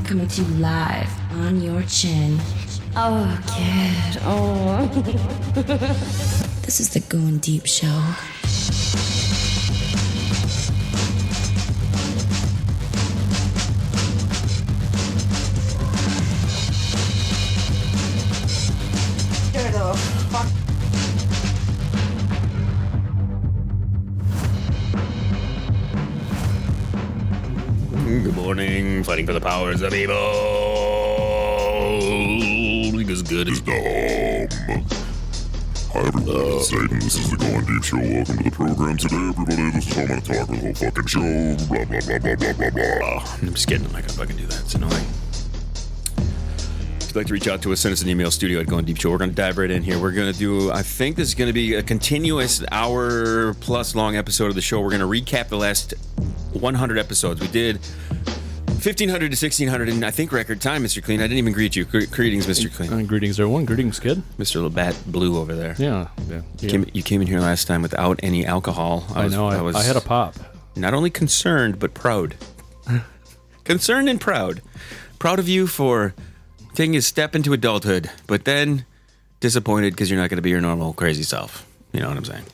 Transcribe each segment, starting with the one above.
coming to you live on your chin. Oh, kid. Oh. This is the Going Deep Show. Good morning, fighting for the powers of evil. Because good is dumb. Hi everyone, it's Satan. This is the Going Deep Show. Welcome to the program today, everybody. This is how I'm going to talk the whole fucking show. Blah, blah, blah, blah, blah, blah, blah. I'm just kidding. I'm not going to fucking do that. It's annoying. If you'd like to reach out to us, send us an email, studio at Going Deep Show. We're going to dive right in here. We're going to do, I think this is going to be a continuous hour-plus long episode of the show. We're going to recap the last 100 episodes. We did 1,500 to 1,600 in, I think, record time, Mr. Kleen. I didn't even greet you. Greetings, Mr. Kleen. Greetings, everyone. Greetings, kid. Mr. Labatt Blue over there. Yeah. You came in here last time without any alcohol. I know. I had a pop. Not only concerned, but proud. Concerned and proud. Proud of you for taking a step into adulthood, but then disappointed because you're not going to be your normal crazy self. You know what I'm saying?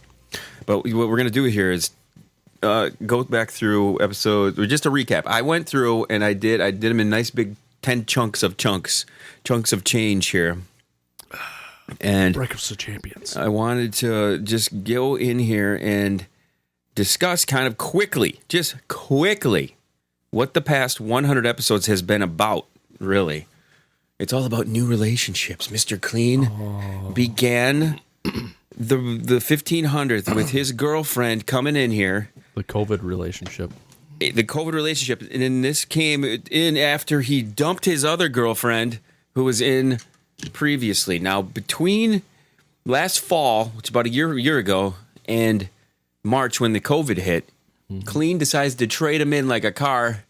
But what we're going to do here is go back through episodes, or just a recap. I went through and I did them in nice big 10 chunks of change here. And Breakfast of Champions. I wanted to just go in here and discuss kind of quickly, what the past 100 episodes has been about, really. It's all about new relationships. Mr. Kleen began the 1500th with his girlfriend coming in here. The COVID relationship. And then this came in after he dumped his other girlfriend who was in previously. Now, between last fall, which is about a year ago, and March when the COVID hit, Kleen decides to trade him in like a car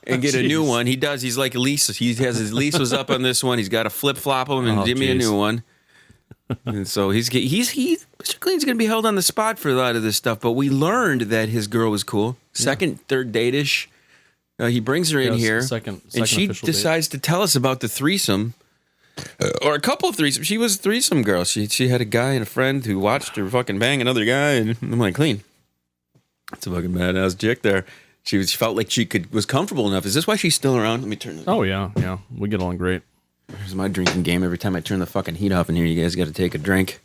and get a new one. He does. He's like a lease. He has his lease was up on this one. He's got to flip-flop him and give me a new one. And so Mr. Kleen's going to be held on the spot for a lot of this stuff, but we learned that his girl was cool. Second, third date-ish. He brings her in here, and she decides to tell us about the threesome, or a couple of threesomes. She was a threesome girl. She had a guy and a friend who watched her fucking bang another guy, and I'm like, Kleen, that's a fucking badass chick there. She felt like she was comfortable enough. Is this why she's still around? Let me turn this. Oh, yeah. We get along great. Here's my drinking game. Every time I turn the fucking heat off in here, you guys got to take a drink.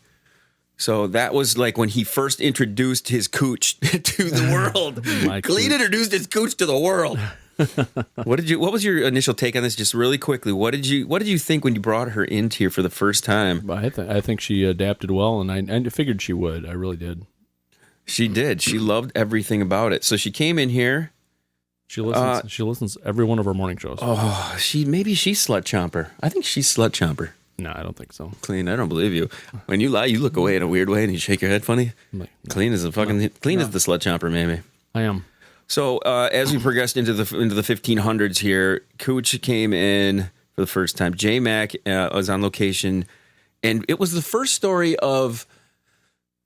So that was like when he first introduced his Cooch to the world. Kleen introduced his Cooch to the world. What was your initial take on this? Just really quickly, what did you think when you brought her into here for the first time? I think she adapted well, and I figured she would. I really did. She did. She loved everything about it. So she came in here. She listens to every one of our morning shows. Oh, maybe she's slut chomper. I think she's slut chomper. No, I don't think so. Kleen, I don't believe you. When you lie, you look away in a weird way and you shake your head funny. Kleen is the slut chomper, maybe. I am. So as we progressed into the 1500s here, Cooch came in for the first time. JMac was on location, and it was the first story of.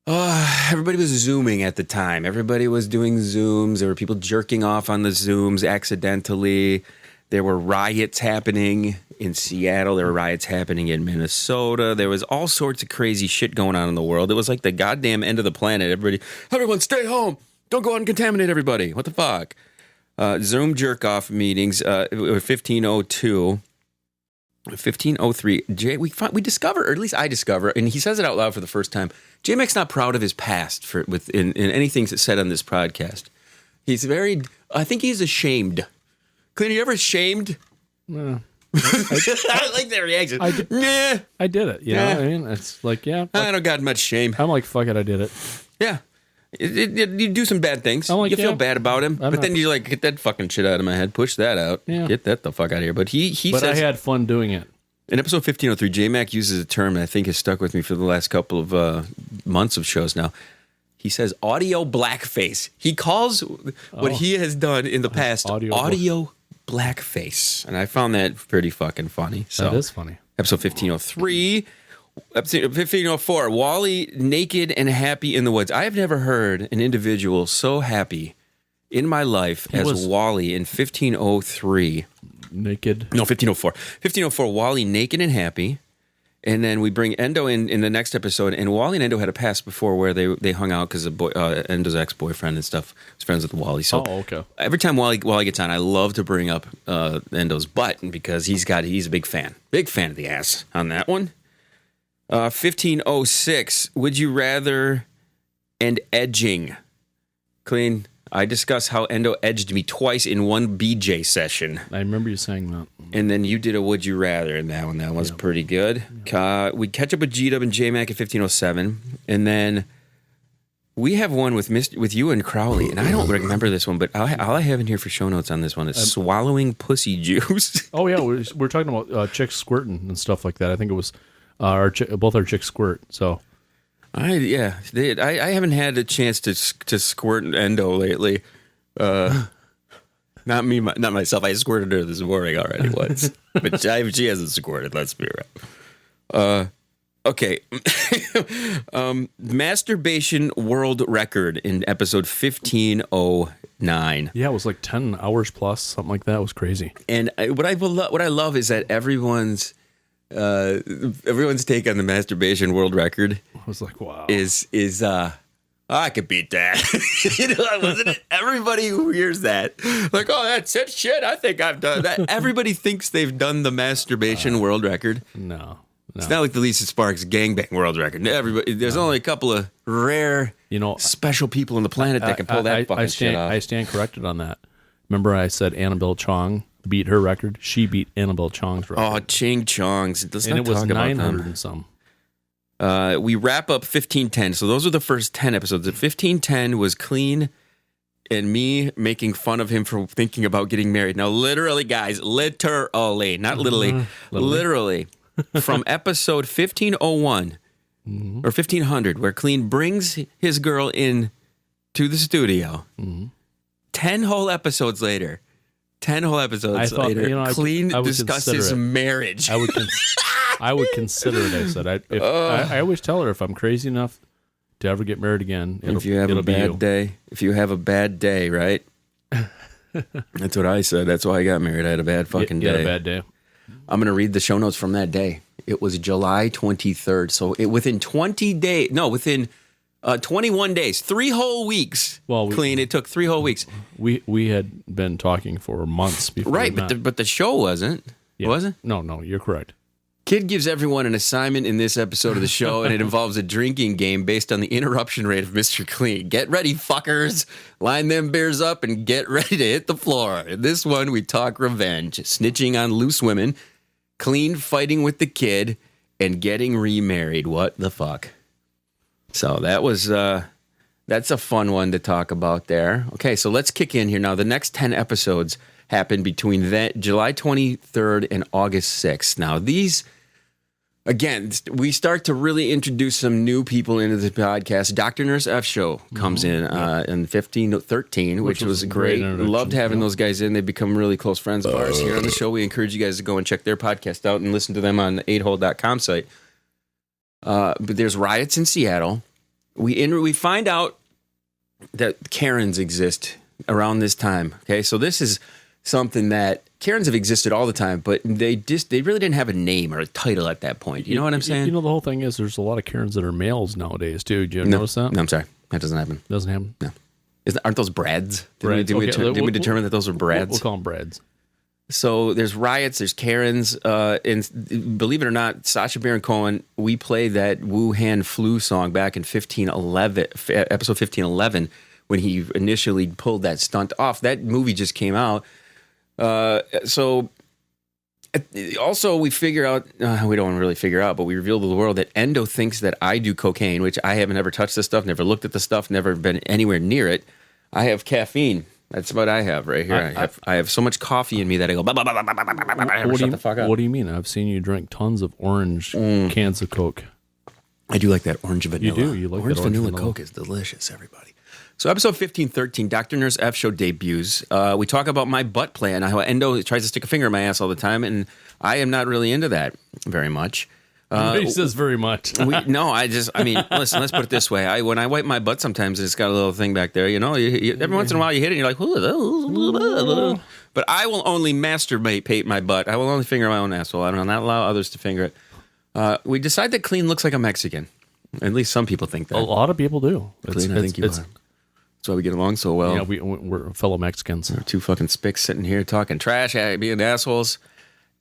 Everybody was Zooming at the time. Everybody was doing Zooms. There were people jerking off on the Zooms accidentally. There were riots happening in Seattle. There were riots happening in Minnesota. There was all sorts of crazy shit going on in the world. It was like the goddamn end of the planet. Everyone stay home. Don't go out and contaminate everybody. What the fuck? Zoom jerk-off meetings, 1502. 1503. We discover, or at least I discover, and he says it out loud for the first time. JMac's not proud of his past in anything that's said on this podcast. I think he's ashamed. Kleen, are you ever ashamed? No. I like that reaction. I did it. Yeah. I mean, it's like, yeah. I don't got much shame. I'm like, fuck it, I did it. Yeah. You do some bad things. You feel bad about him, then you like, get that fucking shit out of my head. Push that out. Yeah. Get that the fuck out of here. But he says, I had fun doing it. In episode 1503, JMac uses a term that I think has stuck with me for the last couple of months of shows now. He says audio blackface. He calls what he has done in the past audio blackface. And I found that pretty fucking funny. So, that is funny. Episode 1503. Episode 1504, Wally naked and happy in the woods. I have never heard an individual so happy in my life as Wally in 1503. naked. No, 1504. 1504, Wally naked and happy. And then we bring Endo in the next episode. And Wally and Endo had a past before where they hung out because Endo's ex-boyfriend and stuff was friends with Wally. So okay. Every time Wally gets on, I love to bring up Endo's butt because he's a big fan. Big fan of the ass on that one. 1506, Would You Rather and Edging. Kleen, I discussed how Endo edged me twice in one BJ session. I remember you saying that. And then you did a Would You Rather in that one. That was pretty good. We catch up with Gdub and JMac at 1507. And then we have one with you and Crowley. And I don't remember this one, but all I have in here for show notes on this one is swallowing pussy juice. Oh, yeah. We're talking about chicks squirting and stuff like that. I think it was both our chicks squirt. So... I haven't had a chance to squirt Endo lately. Not myself. I squirted her this morning already once, but she hasn't squirted. Let's be real. Okay, masturbation world record in episode 1509. Yeah, it was like 10 hours plus, something like that. It was crazy. And what I love is that everyone's take on the masturbation world record. I was like, wow. Is I could beat that. Wasn't it? Everybody who hears that, like, oh, that's it, shit. I think I've done that. Everybody thinks they've done the masturbation world record. No. It's not like the Lisa Sparks gangbang world record. There's only a couple of rare, special people on the planet that can pull that fucking shit off. I stand corrected on that. Remember, I said Annabelle Chong beat her record. She beat Annabelle Chong's record. Oh, Ching Chong's. And it was 900 and some. We wrap up 1510. So those are the first 10 episodes. 1510 was Kleen and me making fun of him for thinking about getting married. Now, literally, guys, literally, not literally, from episode 1501 or 1500, where Kleen brings his girl in to the studio, 10 whole episops later, Kleen discusses marriage. I would consider it. I said, I always tell her if I'm crazy enough to ever get married again, if you have a bad day, right? That's what I said. That's why I got married. I had a bad fucking day. You had a bad day. I'm going to read the show notes from that day. It was July 23rd. So within 21 days, 3 whole weeks. Well, Kleen. It took 3 whole weeks. We had been talking for months before. Right, but the show wasn't. Yeah. Was it? No, you're correct. Kid gives everyone an assignment in this episode of the show, and it involves a drinking game based on the interruption rate of Mr. Kleen. Get ready, fuckers. Line them beers up and get ready to hit the floor. In this one, we talk revenge, snitching on loose women, Kleen fighting with the kid, and getting remarried. What the fuck? So that was that's a fun one to talk about there. Okay, so let's kick in here now. The next 10 episodes happened between July 23rd and August 6th. Now these, again, we start to really introduce some new people into the podcast. Dr. Nurse F Show comes in 1513, which was great. Loved having those guys in. They've become really close friends of ours here on the show. We encourage you guys to go and check their podcast out and listen to them on the 8hole.com site. But there's riots in Seattle. We find out that Karens exist around this time. Okay, so this is something that Karens have existed all the time, but they really didn't have a name or a title at that point. You know what I'm saying? The whole thing is there's a lot of Karens that are males nowadays too. Did you notice that? No, I'm sorry, that doesn't happen. Doesn't happen. No, aren't those Brads? Brads. Did we determine that those are Brads? We'll call them Brads. So there's riots, there's Karens, and believe it or not, Sasha Baron Cohen, we played that Wuhan flu song back in episode 1511, when he initially pulled that stunt off. That movie just came out. So also we figure out, we don't really figure out, but we reveal to the world that Endo thinks that I do cocaine, which I haven't ever touched this stuff, never looked at the stuff, never been anywhere near it. I have caffeine. That's what I have right here. I have so much coffee in me that I go, shut the fuck up. What do you mean? I've seen you drink tons of orange cans of Coke. I do like that orange vanilla. You do. You like orange that vanilla Coke is delicious, everybody. So episode 1513, Dr. Nurse F Show debuts. We talk about my butt plan, how Endo tries to stick a finger in my ass all the time, and I am not really into that very much. He says very much. No, I mean, listen, let's put it this way. When I wipe my butt sometimes, it's got a little thing back there, you know? Every once in a while you hit it and you're like, but I will only masturbate my butt. I will only finger my own asshole. I will not allow others to finger it. We decide that Kleen looks like a Mexican. At least some people think that. A lot of people do. Kleen, I think you are. That's why we get along so well. Yeah, we're fellow Mexicans. We're two fucking spicks sitting here talking trash, being assholes.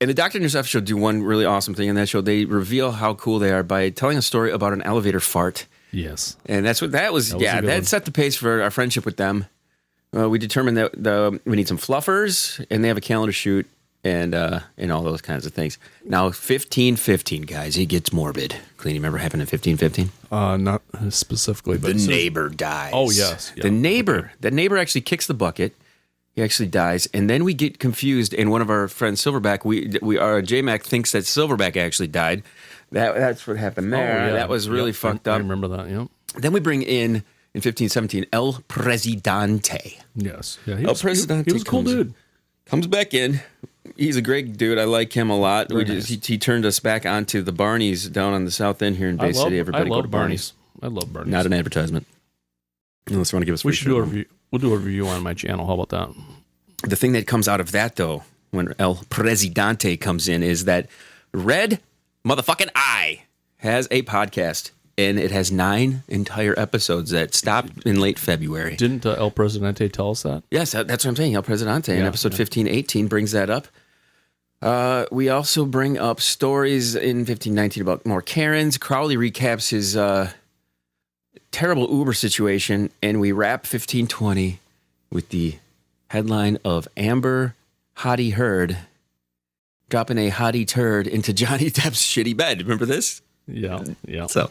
And the Dr. Nurse show do one really awesome thing in that show. They reveal how cool they are by telling a story about an elevator fart. Yes. And that set the pace for our friendship with them. We determined that we need some fluffers, and they have a calendar shoot, and all those kinds of things. Now, 1515, guys, it gets morbid. Kleen, you remember happening in 1515? Not specifically, but the neighbor dies. Oh, yes. Yeah. The neighbor actually kicks the bucket. He actually dies, and then we get confused. And one of our friends, Silverback, our JMac thinks that Silverback actually died. That's what happened there. Oh, yeah. That was really fucked up. I remember that. Yep. Then we bring in 1517 El Presidente. Yes. Yeah. El Presidente. He was a cool dude. Comes back in. He's a great dude. I like him a lot. He turned us back onto the Barneys down on the south end here in Bay City. Everybody go to Barney's. I love Barney's. Not an advertisement. Unless you want to give us. We should do a review. We'll do a review on my channel. How about that? The thing that comes out of that, though, when El Presidente comes in, is that Red motherfucking I has a podcast, and it has 9 entire episodes that stopped in late February. Didn't El Presidente tell us that? Yes, that's what I'm saying. El Presidente in episode 1518 brings that up. We also bring up stories in 1519 about more Karens. Crowley recaps his terrible Uber situation, and we wrap 1520 with the headline of Amber Hottie Heard dropping a hottie turd into Johnny Depp's shitty bed. Remember this? Yeah. So,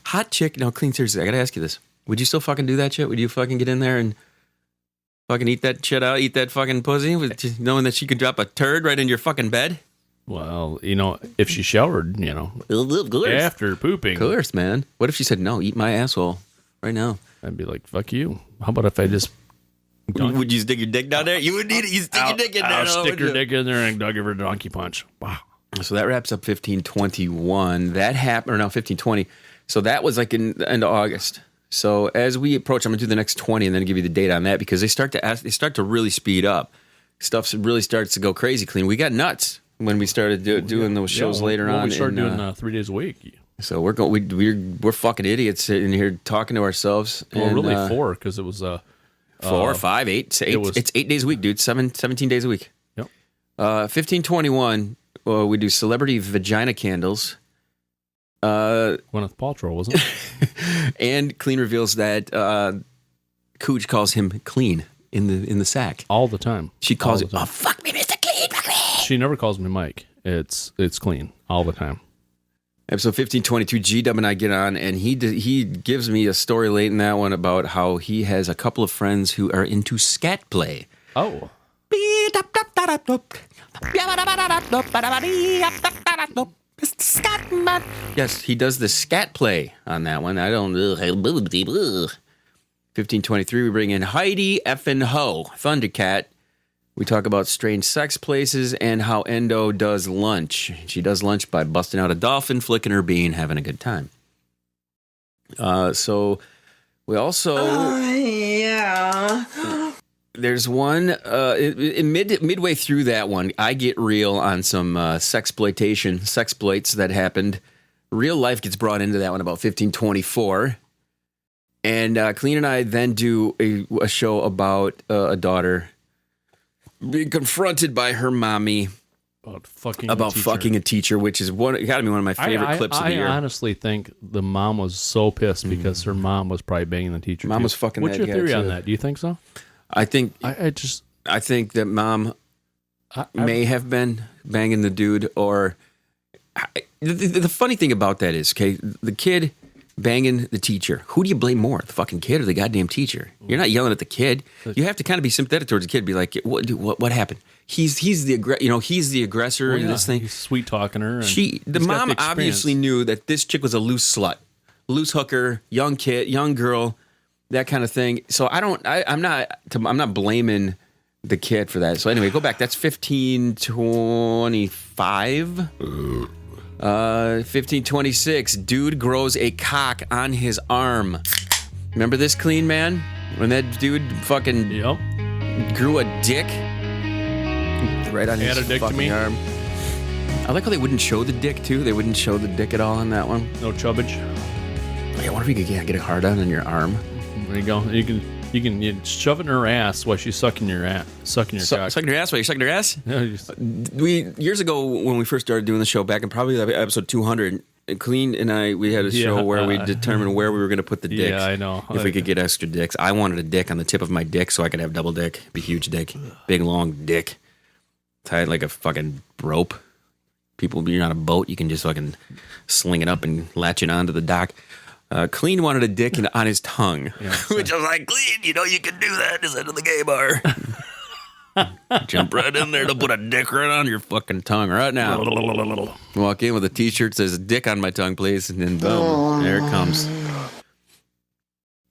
hot chick. Now, Kleen, seriously, I gotta ask you this. Would you still fucking do that shit? Would you fucking get in there and fucking eat that shit out, eat that fucking pussy, knowing that she could drop a turd right in your fucking bed? Well, if she showered, after pooping. Of course, man. What if she said, no, eat my asshole right now? I'd be like, fuck you. How about if I just... Would you stick your dick down there? You would need it. You stick your dick in there. I'll stick your dick in there and I'll give her a donkey punch. Wow. So that wraps up 1521. That happened, or no, 1520. So that was like in the end of August. So as we approach, I'm going to do the next 20 and then give you the date on that, because they start to really speed up. Stuff really starts to go crazy. Kleen. We got nuts when we started doing those shows later on. We started doing 3 days a week. So we're fucking idiots sitting here talking to ourselves. Well, really 4, because it was 4, 5, 8. It's 8 days a week, dude. 17 days a week. Yep. 1521, we do celebrity vagina candles. Gwyneth Paltrow, wasn't it? And Kleen reveals that Cooch calls him Kleen in the sack all the time. She calls him, "Oh, fuck me, Mr. Kleen, fuck me." She never calls me Mike. It's Kleen all the time. Episode 1522, Gdub and I get on, and he gives me a story late in that one about how he has a couple of friends who are into scat play. Oh. Yes, he does the scat play on that one. I don't... 1523, we bring in Heidi effin' Ho, Thundercat. We talk about strange sex places and how Endo does lunch. She does lunch by busting out a dolphin, flicking her bean, having a good time. So we also... There's one, midway through that one, I get real on some sexploits that happened. Real life gets brought into that one about 1524. And Kleen and I then do a show about a daughter being confronted by her mommy about fucking a teacher, which is got to be one of my favorite clips of the year. I honestly think the mom was so pissed because her mom was probably banging the teacher. Mom was fucking What's that your theory on that? Do you think so? I think I think that mom may have been banging the dude, or the funny thing about that is, okay, the kid banging the teacher. Who do you blame more, the fucking kid or the goddamn teacher? You're not yelling at the kid. You have to kind of be sympathetic towards the kid. Be like, what happened? He's the aggressor in this thing. He's sweet talking her. The mom obviously knew that this chick was a loose slut, loose hooker, young kid, young girl. That kind of thing. So I'm not blaming the kid for that. So anyway, go back. That's 1525. 1526, dude grows a cock on his arm. Remember this, Kleen, man? When that dude fucking grew a dick right on his fucking arm. I like how they wouldn't show the dick, too. They wouldn't show the dick at all on that one. No chubbage. Yeah, I wonder if you could get a hard on your arm. There you go. You shove it in her ass while she's sucking your cock. Sucking your ass while you're sucking her ass? Yeah, Years ago, when we first started doing the show, back in probably episode 200, Kleen and I, we had a show where we determined where we were going to put the dicks. Yeah, I know. If we could get extra dicks. I wanted a dick on the tip of my dick so I could have double dick. Be huge dick. Big, long dick. Tied like a fucking rope. People, you're on a boat, you can just fucking sling it up and latch it onto the dock. Kleen wanted a dick on his tongue, which I was like, Kleen, you can do that instead of the gay bar. Jump right in there to put a dick right on your fucking tongue right now. Walk in with a t-shirt that says dick on my tongue, please, and then boom, there it comes.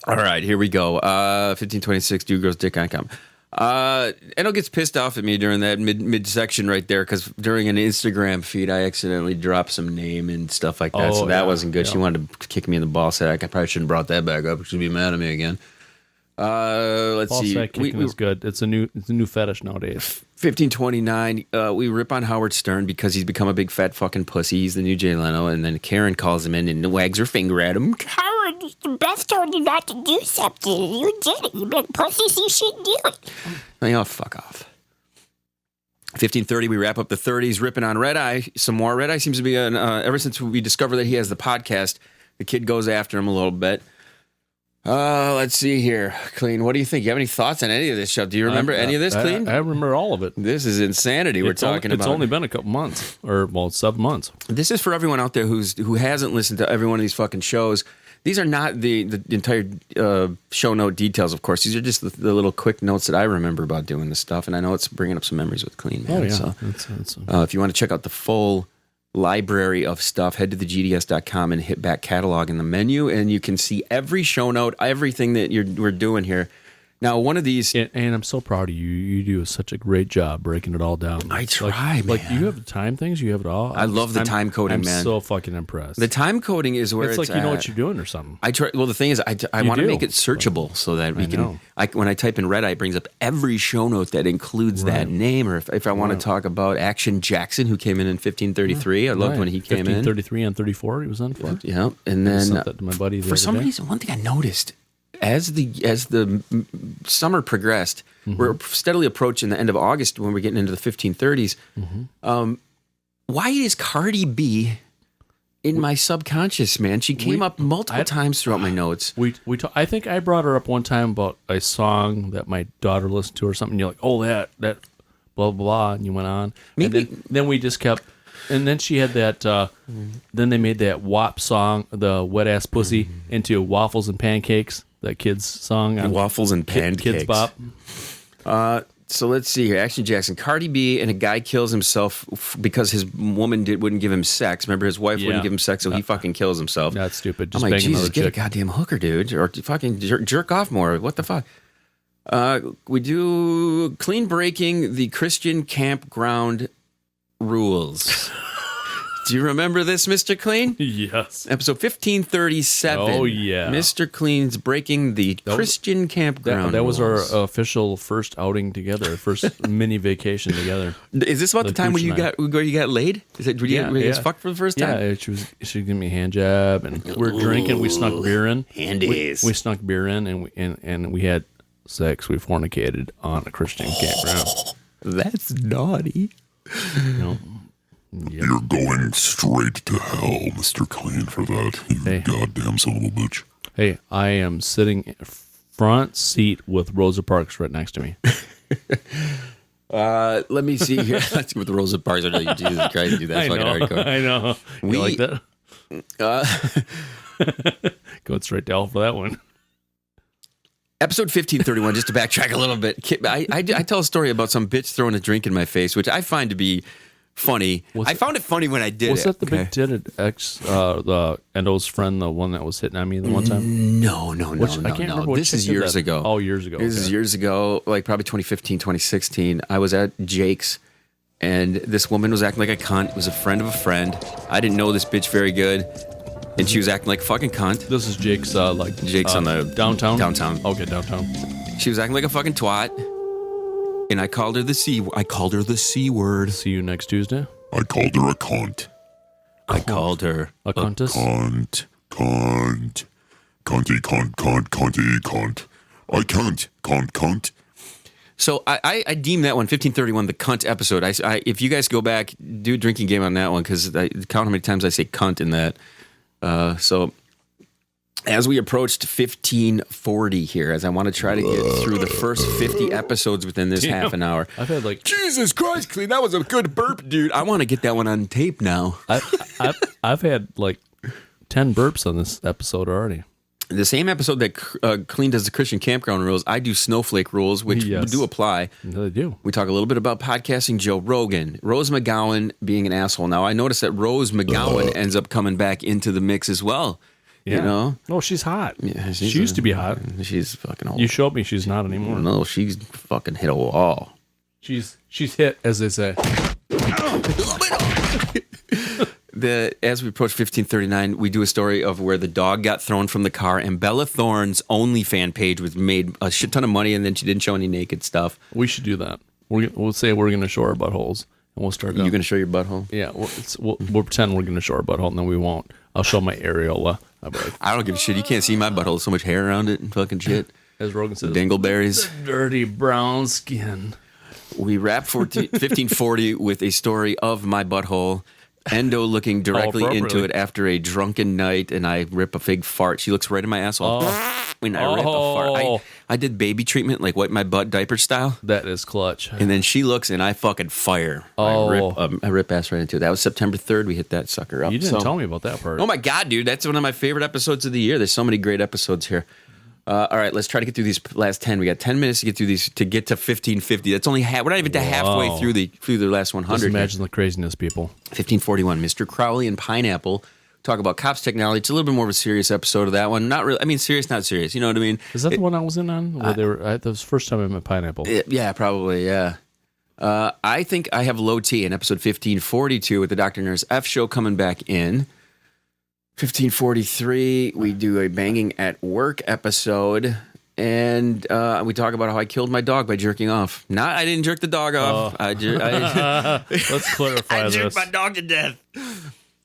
All right, here we go. 1526, dude grows dick on cum. Endo gets pissed off at me during that mid-section right there because during an Instagram feed, I accidentally dropped some name and stuff like that, so that wasn't good. She wanted to kick me in the ball sack. I probably shouldn't have brought that back up. She'd be mad at me again. Let's ball see. Sack kicking is good. It's a new fetish nowadays. 1529, we rip on Howard Stern because he's become a big fat fucking pussy. He's the new Jay Leno, and then Karen calls him in and wags her finger at him. Howard, Beth told you not to do something. You did it. You big pussies. You shouldn't do it. Oh, fuck off. 1530, we wrap up the 30s, ripping on Red Eye. Some more. Red Eye seems to be, ever since we discovered that he has the podcast, the kid goes after him a little bit. Let's see here. Kleen, what do you think? You have any thoughts on any of this show? Do you remember any of this, Kleen? I remember all of it. This is insanity we're talking about. It's only been a couple months, or 7 months. This is for everyone out there who hasn't listened to every one of these fucking shows. These are not the entire show note details, of course. These are just the little quick notes that I remember about doing this stuff, and I know it's bringing up some memories with Kleen, man. Oh, yeah. So, That's if you want to check out the full library of stuff, head to thegds.com and hit back catalog in the menu, and you can see every show note, everything that we're doing here. Now, one of these... And I'm so proud of you. You do such a great job breaking it all down. I try, man. Like, you have the time things, you have it all. I love the time coding, man. I'm so fucking impressed. The time coding is where it's like you know what you're doing or something. I try. Well, the thing is, I want to make it searchable so that we can... when I type in Red Eye, it brings up every show note that includes that name. Or if I want to talk about Action Jackson, who came in 1533. I loved when he came in. 1533 and 34, he was on for. Yeah, and then... that to my buddy for some reason, one thing I noticed... As the summer progressed, we're steadily approaching the end of August when we're getting into the 1530s. Why is Cardi B in my subconscious, man? She came up multiple times throughout my notes. I think I brought her up one time about a song that my daughter listened to or something. And you're like, oh, that blah, blah, blah, and you went on. Maybe. And then we just kept... And then she had that, then they made that WAP song, the Wet Ass Pussy, into Waffles and Pancakes, that kid's song. Waffles and Pancakes. Kids Bop. So let's see here. Action Jackson. Cardi B and a guy kills himself because his woman wouldn't give him sex. Remember, his wife wouldn't give him sex, so he fucking kills himself. That's stupid. I'm Just like, bang another Jesus, get a chick. goddamn hooker, dude. Or fucking jerk off more. What the fuck? We do Kleen breaking the Christian campground rules. Do you remember this, Mr. Kleen? Yes. Episode 1537. Oh, yeah. Mr. Kleen's breaking the Christian campground That was our rules. official first outing together, first mini vacation together. Is this about the time when you got laid? Is it? Were you guys fucked for the first time? Yeah, she gave me a hand job, and we're drinking. We snuck beer in. Handies. We snuck beer in, and we had sex. We fornicated on a Christian campground. That's naughty. You're going straight to hell, Mr. Kleen, for that. You goddamn son of a bitch. Hey, I am sitting front seat with Rosa Parks right next to me. Let me see here. Let's go with the Rosa Parks. I know you, Jesus Christ, do that fucking hardcore. I know. You like that? Going straight to hell for that one. Episode 1531, just to backtrack a little bit. I tell a story about some bitch throwing a drink in my face, which I find to be funny. I found it funny when I did it. Was that the big titted ex, the Endo's friend, the one that was hitting on me the one time? No. I can't remember what This is years ago. Oh, years ago. This is years ago, like probably 2015, 2016. I was at Jake's And this woman was acting like a cunt. It was a friend of a friend. I didn't know this bitch very good. And she was acting like a fucking cunt. This is Jake's, on the downtown? Downtown. Okay, downtown. She was acting like a fucking twat. And I called her the C word. See you next Tuesday. I called her a cunt. I called her A cuntess? Cunt. Cunty, cunt. I can't, cunt. So I deem that one 1531 the cunt episode. I if you guys go back, do a drinking game on that one because I count how many times I say cunt in that. So as we approached 1540 here, as I want to try to get through the first 50 episodes within this half an hour. I've had like Jesus Christ, Kleen, that was a good burp, dude. I want to get that one on tape now. I've had like 10 burps on this episode already. The same episode that Kleen does the Christian campground rules, I do snowflake rules, which do apply. No, they do. We talk a little bit about podcasting, Joe Rogan, Rose McGowan being an asshole. Now, I noticed that Rose McGowan ends up coming back into the mix as well. Yeah. You know? No, she's hot. Yeah, she used to be hot. She's fucking old. You showed me she's not anymore. No, she's fucking hit a wall. She's hit, as they say. As we approach 1539, we do a story of where the dog got thrown from the car, and Bella Thorn's OnlyFans page was made a shit ton of money, and then she didn't show any naked stuff. We should do that. We'll say we're going to show our buttholes, and we'll start. You going to show your butthole? Yeah, we'll pretend we're going to show our butthole, and then we won't. I'll show my areola. I'll be like, I don't give a shit. You can't see my butthole. So much hair around it and fucking shit. as Rogan says, Dingleberries. Dirty brown skin. We wrap 1540 with a story of my butthole. Endo looking directly into it after a drunken night, and I rip a big fart. She looks right in my asshole. When I rip a fart, I did baby treatment, like wipe my butt diaper style. That is clutch. And then she looks, and I fucking fire. I rip ass right into it. That was September 3rd. We hit that sucker up. You didn't tell me about that part. Oh my god, dude, that's one of my favorite episodes of the year. There's so many great episodes here. All right, let's try to get through these last 10. We got 10 minutes to get through these to get to 1550. That's only we're not even halfway through the last 100. Just imagine the craziness, people. 1541, Mr. Crowley and Pineapple talk about cops technology. It's a little bit more of a serious episode of that one. Not really. I mean, serious, not serious. You know what I mean? Is that the one I was in on? Where that was the first time I met Pineapple. Yeah, probably. Yeah. I think I have low T in episode 1542 with the Dr. Nurse F show coming back in. 1543, we do a banging at work episode, and we talk about how I killed my dog by jerking off. I didn't jerk the dog off. Let's clarify this. I jerked my dog to death.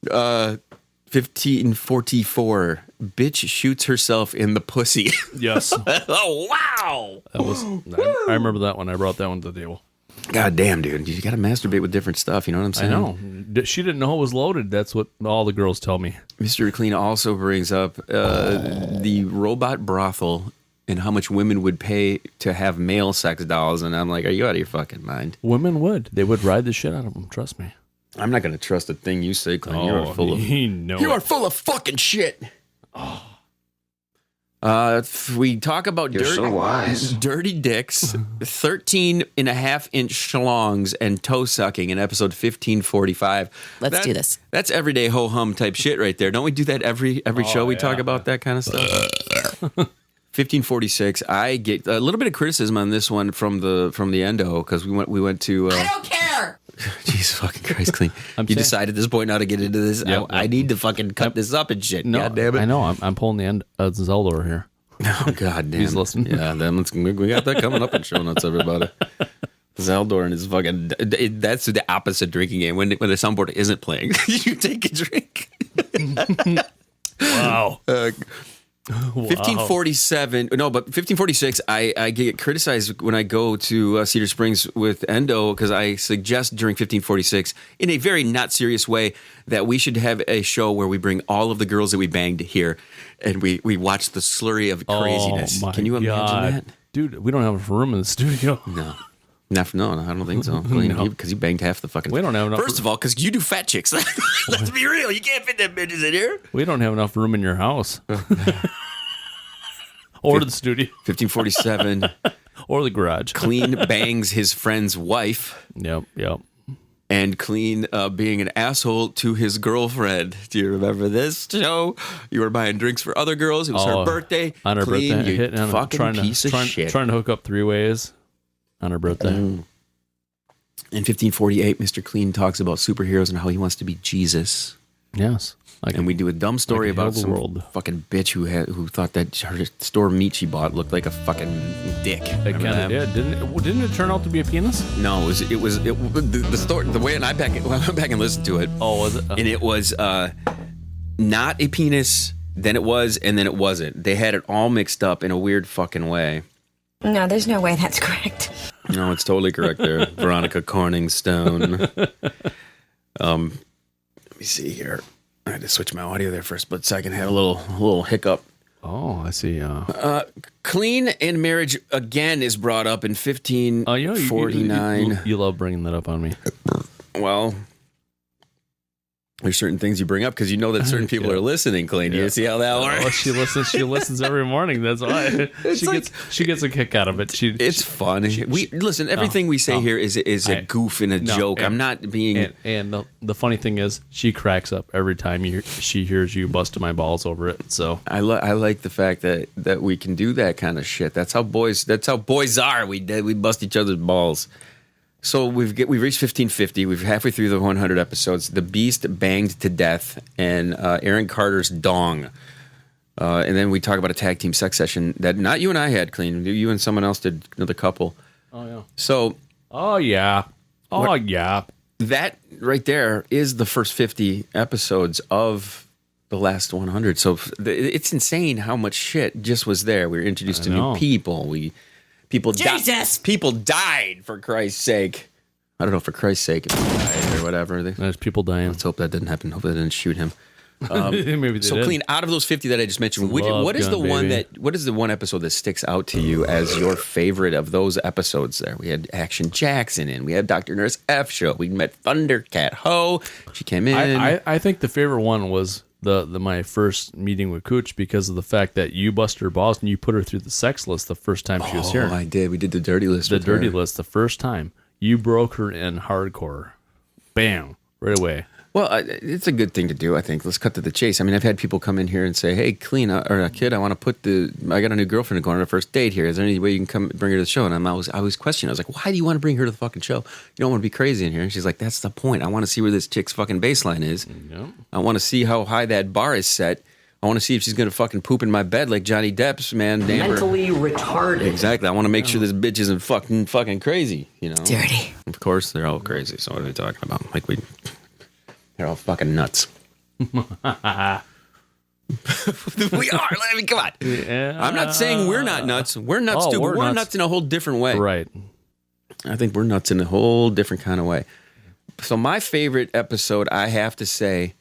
1544, bitch shoots herself in the pussy. Yes. Oh, wow. I remember that one. I brought that one to the table. God damn, dude. You got to masturbate with different stuff. You know what I'm saying? I know. She didn't know it was loaded. That's what all the girls tell me. Mr. Kleen also brings up the robot brothel and how much women would pay to have male sex dolls. And I'm like, are you out of your fucking mind? Women would. They would ride the shit out of them. Trust me. I'm not going to trust a thing you say, Kleen. You are full of fucking shit. Oh. We talk about dirty dicks, 13.5-inch schlongs, and toe sucking in episode 1545. Let's do this. That's everyday ho hum type shit right there. Don't we do that every show? We talk about that kind of stuff. 1546. I get a little bit of criticism on this one from the Endo because we went to. I don't care. Jesus fucking Christ, Kleen. You decided at this point now to get into this. Yep. I need to fucking cut this up and shit. No, God damn it. I know. I'm pulling the end of Zeldor here. Oh, God damn. He's listening. Yeah, we got that coming up in show notes, everybody. Zeldor and his fucking. That's the opposite drinking game. When the soundboard isn't playing, you take a drink. Wow. 1547. No, but 1546. I get criticized when I go to Cedar Springs with Endo because I suggest during 1546, in a very not serious way, that we should have a show where we bring all of the girls that we banged here, and we watch the slurry of craziness. Can you imagine that, dude? We don't have room in the studio. No. No, I don't think so. Because you banged half the fucking. We don't have enough. First of all, because you do fat chicks. Let's be real. You can't fit them bitches in here. We don't have enough room in your house. Or the studio. 1547. Or the garage. Kleen bangs his friend's wife. Yep. And Kleen being an asshole to his girlfriend. Do you remember this show? You were buying drinks for other girls. It was her birthday. On her Kleen, birthday. You fucking piece of shit. Trying to hook up 3 ways on her birthday. In 1548, Mr. Kleen talks about superheroes and how he wants to be Jesus. Yes. And we do a dumb story about some world. fucking bitch who thought that her store meat she bought looked like a fucking dick. It kind of did, didn't it turn out to be a penis? No, it was the story. The way I went back and listened to it. Oh, was it? And it was not a penis. Then it was, and then it wasn't. They had it all mixed up in a weird fucking way. No, there's no way that's correct. No, it's totally correct there, Veronica Corningstone. Let me see here. I had to switch my audio there for a split second. Had a little hiccup. Oh, I see. Clean and marriage again is brought up in 1549. You love bringing that up on me. Well, there's certain things you bring up because you know that certain people are listening, Clean. You see how that works? Well, she listens every morning. That's why she gets a kick out of it. It's fun. We listen. Everything we say here is a goof and a joke. I'm not being. And the funny thing is, she cracks up every time she hears you busting my balls over it. So I like the fact that we can do that kind of shit. That's how boys are. We bust each other's balls. So we've reached 1550. We're halfway through the 100 episodes. The Beast banged to death, and Aaron Carter's dong. And then we talk about a tag team sex session that not you and I had, Clean. You and someone else did, another couple. Oh yeah. So. Oh yeah. Yeah. That right there is the first 50 episodes of the last 100. So it's insane how much shit just was there. We were introduced to new people. People died, for Christ's sake. I don't know, for Christ's sake, if they died or whatever. There's people dying. Let's hope that didn't happen. Hope they didn't shoot him. Maybe they did. Clean, out of those 50 that I just mentioned, what is the one episode that sticks out to you as your favorite of those episodes there? We had Action Jackson in. We had Dr. Nurse F show. We met Thundercat Ho. She came in. I think the favorite one was my first meeting with Cooch because of the fact that you busted her balls and you put her through the sex list the first time she was here. Oh, I did. We did the dirty list. The dirty list the first time. You broke her in hardcore. Bam. Right away. Well, it's a good thing to do, I think. Let's cut to the chase. I mean, I've had people come in here and say, "Hey, Clean, or kid, I got a new girlfriend going on her first date here. Is there any way you can come bring her to the show?" And I was questioning. I was like, "Why do you want to bring her to the fucking show? You don't want to be crazy in here." And she's like, "That's the point. I want to see where this chick's fucking baseline is. Yep. I want to see how high that bar is set. I want to see if she's going to fucking poop in my bed like Johnny Depp's, man. Mentally retarded. Exactly. I want to make sure this bitch isn't fucking crazy, you know? Dirty. Of course, they're all crazy. So what are we talking about? They're all fucking nuts. We are. I mean, come on. Yeah. I'm not saying we're not nuts. We're nuts too, but we're nuts in a whole different way. Right. I think we're nuts in a whole different kind of way. So my favorite episode, I have to say,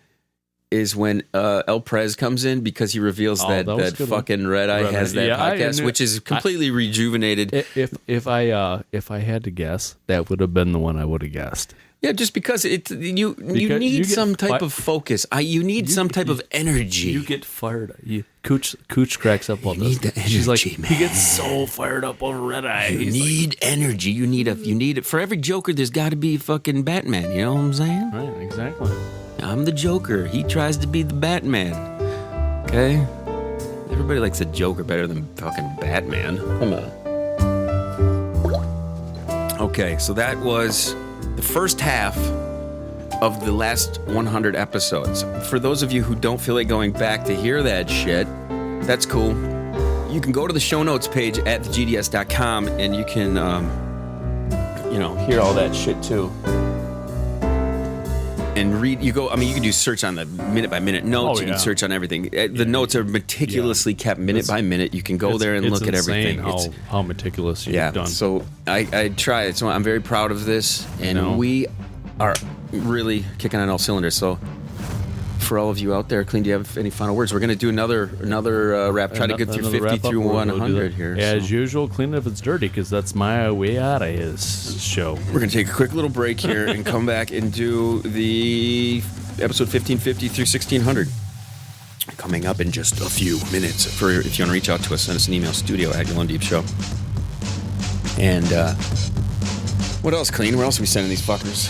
is when El Prez comes in because he reveals that fucking Red Eye has that podcast, which is completely rejuvenated. If I had to guess, that would have been the one I would have guessed. Yeah, just because you need some type of focus. You need some type of energy. You get fired. Cooch cracks up all this. She's like, man. He gets so fired up over Red Eye. You need energy. You need it. For every Joker, there's got to be fucking Batman. You know what I'm saying? Right, exactly. I'm the Joker. He tries to be the Batman. Okay? Everybody likes the Joker better than fucking Batman. Come on. Okay, so that was the first half of the last 100 episodes. For those of you who don't feel like going back to hear that shit, that's cool. You can go to the show notes page at thegds.com and you can, hear all that shit too. And read, you can do search on the minute by minute notes. You can search on everything. The notes are meticulously kept minute by minute. You can go there and look at everything. How meticulous you've done. So I try. So I'm very proud of this, and we are really kicking on all cylinders. So for all of you out there, Cleen, do you have any final words? We're going to do another wrap. Try to get through 50 through 100 here. As usual, clean if it's dirty, because that's my way out of his show. We're going to take a quick little break here and come back and do the episode 1550 through 1600. Coming up in just a few minutes. If you want to reach out to us, send us an email, studio@GoinDeepShow. And what else, Cleen? Where else are we sending these fuckers?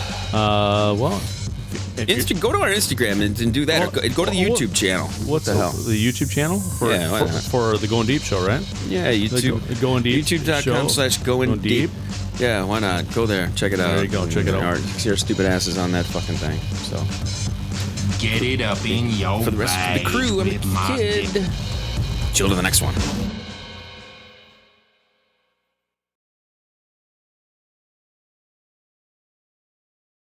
Go to our Instagram and do that. Or go to the YouTube channel. What the hell? The YouTube channel? For the Going Deep show, right? Yeah, YouTube. Going Deep. YouTube.com/Going Deep. Yeah, why not? Go there. Check it out. There you go. Check it out. See your stupid asses on that fucking thing. So Get it up in your for the rest of the crew, I'm a kid. Chill to the next one.